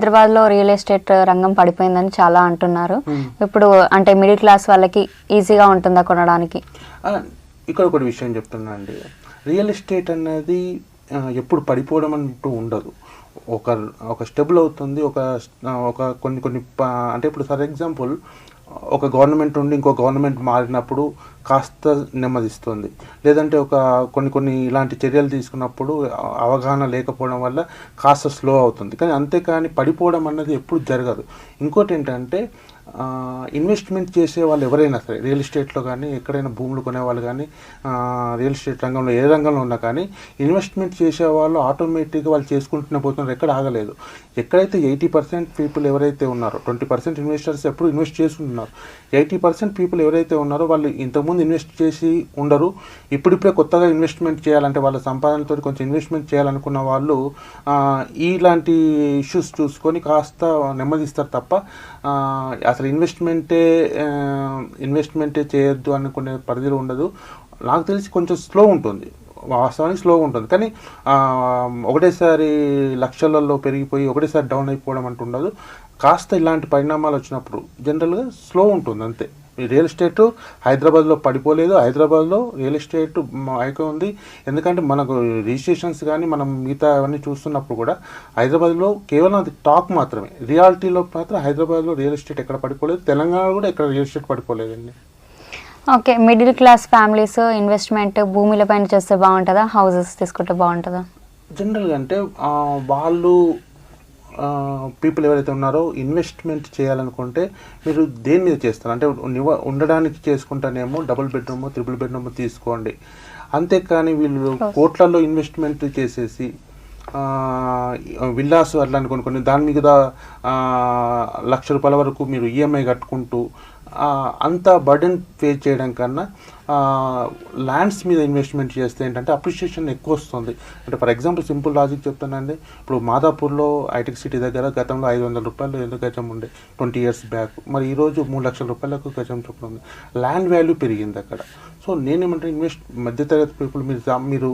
హైదరాబాద్లో real estate రంగం పడిపోయిందని చాలా అంటున్నారు. ఇప్పుడు అంటే మిడిల్ క్లాస్ వాళ్ళకి ఈజీగా ఉంటుందా కొనడానికి? ఇక్కడ ఒకటి విషయం చెప్తున్నా అండి, రియల్ ఎస్టేట్ అనేది ఎప్పుడు పడిపోవడం అంటూ ఉండదు. ఒక స్టెబుల్ అవుతుంది. ఒక కొన్ని అంటే ఇప్పుడు ఫర్ ఎగ్జాంపుల్ ఒక గవర్నమెంట్ నుండి ఇంకో గవర్నమెంట్ మారినప్పుడు కాస్త నెమ్మదిస్తుంది, లేదంటే కొన్ని ఇలాంటి చర్యలు తీసుకున్నప్పుడు అవగాహన లేకపోవడం వల్ల కాస్త స్లో అవుతుంది. కానీ అంతేకాని పడిపోవడం అన్నది ఎప్పుడు జరగదు. ఇంకోటి ఏంటంటే ఇన్వెస్ట్మెంట్ చేసే వాళ్ళు ఎవరైనా సరే, రియల్ ఎస్టేట్లో కానీ ఎక్కడైనా భూములు కొనేవాళ్ళు కానీ, రియల్ ఎస్టేట్ రంగంలో ఏ రంగంలో ఉన్నా కానీ ఇన్వెస్ట్మెంట్ చేసేవాళ్ళు ఆటోమేటిక్గా వాళ్ళు చేసుకుంటూనే పోతున్నారు, ఎక్కడ ఆగలేదు. ఎక్కడైతే 80% పీపుల్ ఎవరైతే ఉన్నారో, 20% ఇన్వెస్టర్స్ ఎప్పుడు ఇన్వెస్ట్ చేస్తున్నారు, 80% పీపుల్ ఎవరైతే ఉన్నారో వాళ్ళు ఇంతకుముందు ఇన్వెస్ట్ చేసి ఉండరు. ఇప్పుడిప్పుడే కొత్తగా ఇన్వెస్ట్మెంట్ చేయాలంటే వాళ్ళ సంపాదనతో కొంచెం ఇన్వెస్ట్మెంట్ చేయాలనుకున్న వాళ్ళు ఇలాంటి ఇష్యూస్ చూసుకొని కాస్త నెమ్మదిస్తారు తప్ప అసలు ఇన్వెస్ట్మెంటే చేయొద్దు అనుకునే పరిధిలో ఉండదు. నాకు తెలిసి కొంచెం స్లో ఉంటుంది, వాస్తవానికి స్లోగా ఉంటుంది. కానీ ఒకటేసారి లక్షలలో పెరిగిపోయి ఒకటేసారి డౌన్ అయిపోవడం అంటూ ఉండదు. కాస్త ఇలాంటి పరిణామాలు వచ్చినప్పుడు జనరల్గా స్లో ఉంటుంది అంతే. రియల్ ఎస్టేట్ హైదరాబాద్లో పడిపోలేదు. హైదరాబాద్లో రియల్ ఎస్టేట్ అయిపోయి ఉంది. ఎందుకంటే మనకు రిజిస్ట్రేషన్స్ కానీ మనం మిగతా అవన్నీ చూస్తున్నప్పుడు కూడా హైదరాబాద్లో కేవలం అది టాక్ మాత్రమే, రియాలిటీలో మాత్రం హైదరాబాద్లో రియల్ ఎస్టేట్ ఎక్కడ పడిపోలేదు. తెలంగాణలో కూడా ఎక్కడ రియల్ ఎస్టేట్ పడిపోలేదండి. Okay, middle class families investment భూముల పైన చేస్తే బాగుంటుందా, హౌసెస్ తీసుకుంటే బాగుంటుందా? జనరల్గా అంటే వాళ్ళు పీపుల్ ఎవరైతే ఉన్నారో ఇన్వెస్ట్మెంట్ చేయాలనుకుంటే మీరు దేని మీద చేస్తారు అంటే ఉండడానికి చేసుకుంటానేమో డబుల్ బెడ్రూమ్, త్రిబుల్ బెడ్రూమ్ తీసుకోండి. అంతేకాని వీళ్ళు కోట్లలో ఇన్వెస్ట్మెంట్ చేసేసి విల్లాస్ అట్లా అనుకొని దాని మీద ₹1,00,000 వరకు మీరు ఈఎంఐ కట్టుకుంటూ అంత బర్డెన్ పే చేయడం కన్నా ల్యాండ్స్ మీద ఇన్వెస్ట్మెంట్ చేస్తే ఏంటంటే అప్రిషియేషన్ ఎక్కువ వస్తుంది. అంటే ఫర్ ఎగ్జాంపుల్ సింపుల్ లాజిక్ చెప్తానండి, ఇప్పుడు మాదాపూర్లో ఐటెక్ సిటీ దగ్గర గతంలో ₹500 ఎందుకు గజం ఉండే 20 years బ్యాక్, మరి ఈరోజు ₹3,00,000 గజం చొప్పున ఉంది. ల్యాండ్ వాల్యూ పెరిగింది అక్కడ. సో నేనేమంటే మధ్యతరగతి పీపుల్ మీరు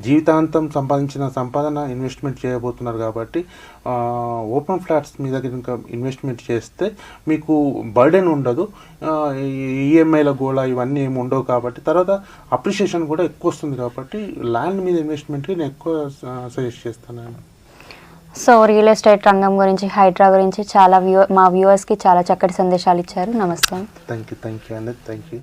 జీవితాంతం సంపాదించిన సంపాదన ఇన్వెస్ట్మెంట్ చేయబోతున్నారు కాబట్టి ఓపెన్ ఫ్లాట్స్ మీద కనుక ఇన్వెస్ట్మెంట్ చేస్తే మీకు బర్డెన్ ఉండదు, ఈఎంఐల గోళ ఇవన్నీ ఏమి ఉండవు కాబట్టి తర్వాత అప్రిషియేషన్ కూడా ఎక్కువ వస్తుంది. కాబట్టి ల్యాండ్ మీద ఇన్వెస్ట్మెంట్కి నేను ఎక్కువ సజెస్ట్ చేస్తాను. సో రియల్ ఎస్టేట్ రంగం గురించి, హైడ్రా గురించి చాలా మా వ్యూవర్స్కి చాలా చక్కటి సందేశాలు ఇచ్చారు. నమస్తే. థ్యాంక్ యూ అండి. Thank you.